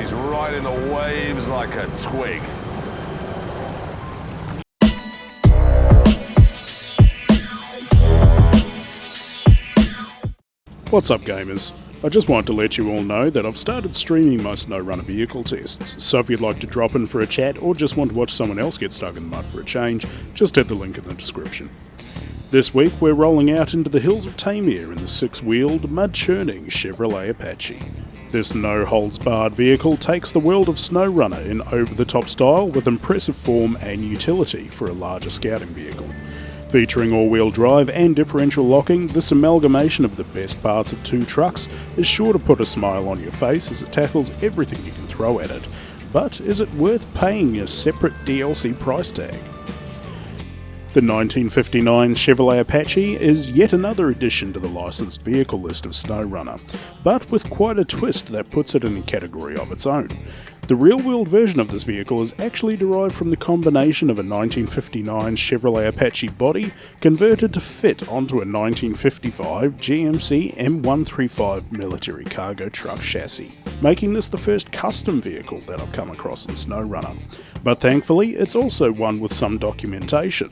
She's riding the waves like a twig. What's up, gamers? I just wanted to let you all know that I've started streaming my SnowRunner vehicle tests, so if you'd like to drop in for a chat or just want to watch someone else get stuck in the mud for a change, just hit the link in the description. This week we're rolling out into the hills of Tamir in the six-wheeled, mud-churning Chevrolet Apache. This no-holds-barred vehicle takes the world of SnowRunner in over-the-top style with impressive form and utility for a larger scouting vehicle. Featuring all-wheel drive and differential locking, this amalgamation of the best parts of two trucks is sure to put a smile on your face as it tackles everything you can throw at it. But is it worth paying a separate DLC price tag? The 1959 Chevrolet Apache is yet another addition to the licensed vehicle list of SnowRunner, but with quite a twist that puts it in a category of its own. The real-world version of this vehicle is actually derived from the combination of a 1959 Chevrolet Apache body converted to fit onto a 1955 GMC M135 military cargo truck chassis, making this the first custom vehicle that I've come across in SnowRunner. But thankfully, it's also one with some documentation.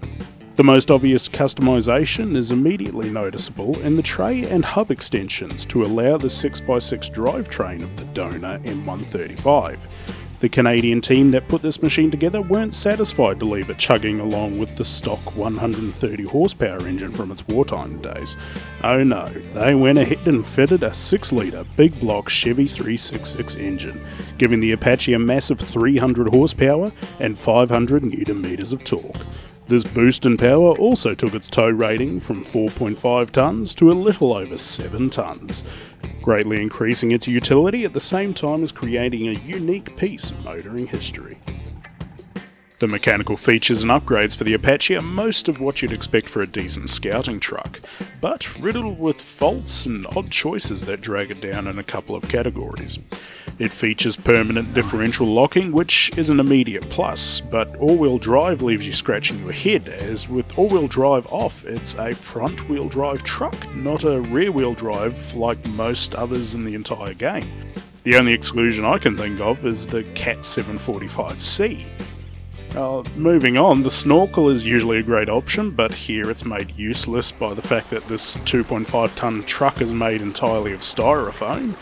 The most obvious customization is immediately noticeable in the tray and hub extensions to allow the 6x6 drivetrain of the donor M135. The Canadian team that put this machine together weren't satisfied to leave it chugging along with the stock 130 horsepower engine from its wartime days. Oh no, they went ahead and fitted a 6-litre big block Chevy 366 engine, giving the Apache a massive 300 horsepower and 500 Nm of torque. This boost in power also took its tow rating from 4.5 tonnes to a little over 7 tonnes, greatly increasing its utility at the same time as creating a unique piece of motoring history. The mechanical features and upgrades for the Apache are most of what you'd expect for a decent scouting truck, but riddled with faults and odd choices that drag it down in a couple of categories. It features permanent differential locking, which is an immediate plus, but all-wheel drive leaves you scratching your head, as with all-wheel drive off, it's a front-wheel drive truck, not a rear-wheel drive like most others in the entire game. The only exclusion I can think of is the Cat 745C. Moving on, the snorkel is usually a great option, but here it's made useless by the fact that this 2.5 tonne truck is made entirely of styrofoam.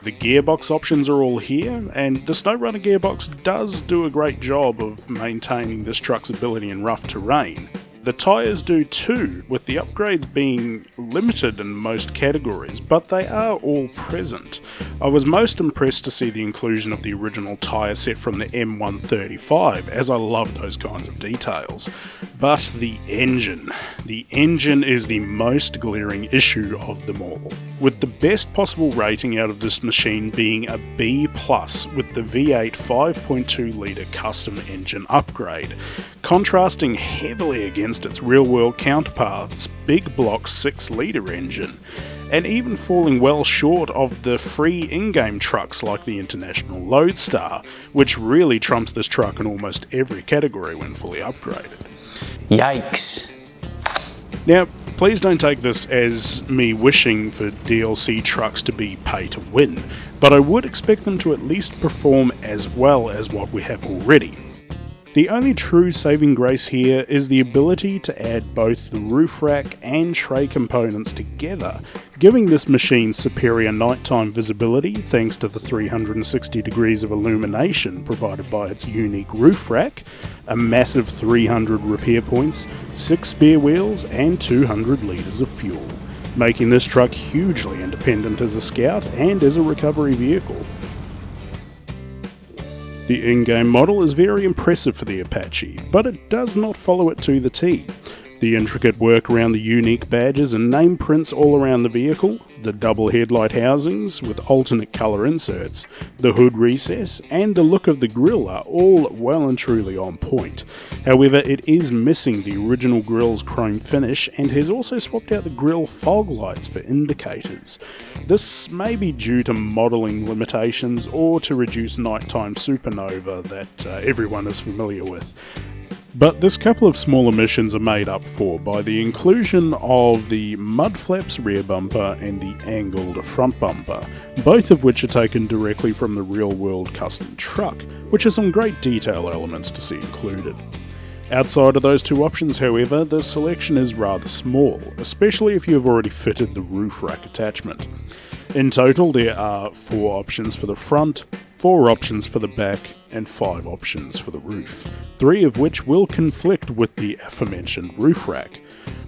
The gearbox options are all here, and the SnowRunner gearbox does do a great job of maintaining this truck's ability in rough terrain. The tyres do too, with the upgrades being limited in most categories, but they are all present. I was most impressed to see the inclusion of the original tyre set from the M135, as I love those kinds of details. But the engine is the most glaring issue of them all, with the best possible rating out of this machine being a B+, with the V8 5.2 litre custom engine upgrade, contrasting heavily against its real-world counterpart's big block 6-litre engine, and even falling well short of the free in-game trucks like the International Lodestar, which really trumps this truck in almost every category when fully upgraded. Yikes. Now, please don't take this as me wishing for DLC trucks to be pay to win, but I would expect them to at least perform as well as what we have already. The only true saving grace here is the ability to add both the roof rack and tray components together, giving this machine superior nighttime visibility thanks to the 360 degrees of illumination provided by its unique roof rack, a massive 300 repair points, 6 spare wheels and 200 litres of fuel, making this truck hugely independent as a scout and as a recovery vehicle. The in-game model is very impressive for the Apache, but it does not follow it to the T. The intricate work around the unique badges and name prints all around the vehicle, the double headlight housings with alternate colour inserts, the hood recess, and the look of the grille are all well and truly on point. However, it is missing the original grille's chrome finish and has also swapped out the grille fog lights for indicators. This may be due to modelling limitations or to reduce nighttime supernova that everyone is familiar with. But this couple of small omissions are made up for by the inclusion of the mud flaps rear bumper and the angled front bumper, both of which are taken directly from the real-world custom truck, which has some great detail elements to see included. Outside of those two options, however, the selection is rather small, especially if you have already fitted the roof rack attachment. In total, there are 4 options for the front, 4 options for the back, and 5 options for the roof, 3 of which will conflict with the aforementioned roof rack.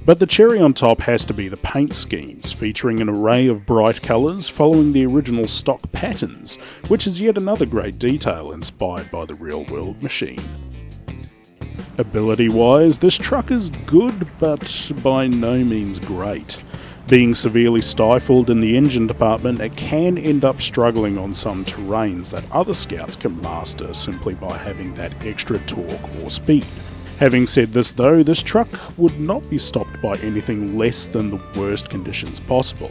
But the cherry on top has to be the paint schemes, featuring an array of bright colours following the original stock patterns, which is yet another great detail inspired by the real-world machine. Ability-wise, this truck is good, but by no means great. Being severely stifled in the engine department, it can end up struggling on some terrains that other Scouts can master simply by having that extra torque or speed. Having said this though, this truck would not be stopped by anything less than the worst conditions possible.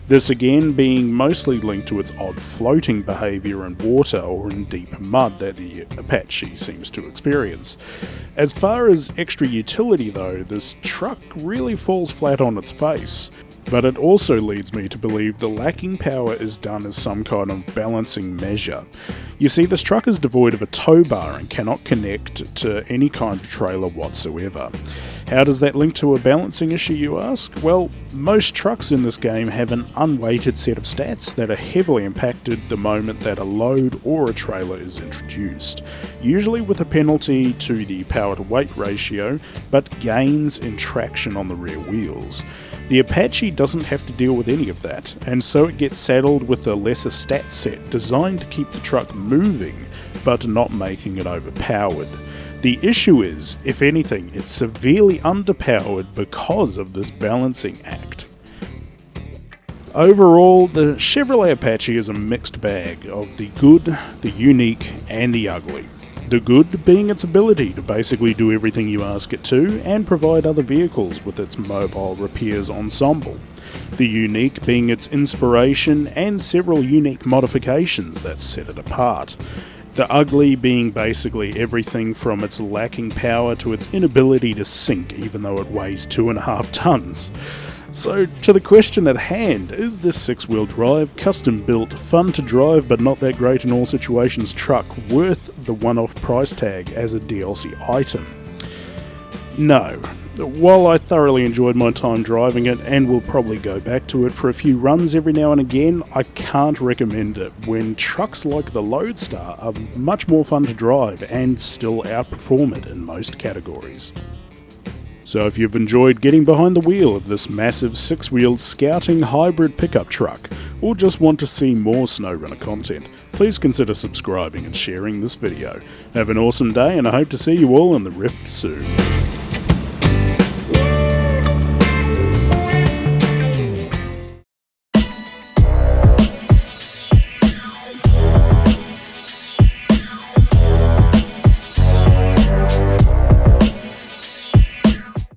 This again being mostly linked to its odd floating behaviour in water or in deep mud that the Apache seems to experience. As far as extra utility though, this truck really falls flat on its face. But it also leads me to believe the lacking power is done as some kind of balancing measure. You see, this truck is devoid of a tow bar and cannot connect to any kind of trailer whatsoever. How does that link to a balancing issue, you ask? Well, most trucks in this game have an unweighted set of stats that are heavily impacted the moment that a load or a trailer is introduced, usually with a penalty to the power to weight ratio, but gains in traction on the rear wheels. The Apache doesn't have to deal with any of that, and so it gets saddled with a lesser stat set designed to keep the truck moving, but not making it overpowered. The issue is, if anything, it's severely underpowered because of this balancing act. Overall, the Chevrolet Apache is a mixed bag of the good, the unique, and the ugly. The good being its ability to basically do everything you ask it to and provide other vehicles with its mobile repairs ensemble. The unique being its inspiration and several unique modifications that set it apart. The ugly being basically everything from its lacking power to its inability to sink even though it weighs 2.5 tons. So, to the question at hand, is this 6-wheel drive, custom-built, fun to drive but not that great in all situations truck worth the one-off price tag as a DLC item? No. While I thoroughly enjoyed my time driving it and will probably go back to it for a few runs every now and again, I can't recommend it when trucks like the Lodestar are much more fun to drive and still outperform it in most categories. So if you've enjoyed getting behind the wheel of this massive 6-wheeled scouting hybrid pickup truck, or just want to see more SnowRunner content, please consider subscribing and sharing this video. Have an awesome day and I hope to see you all in the Rift soon.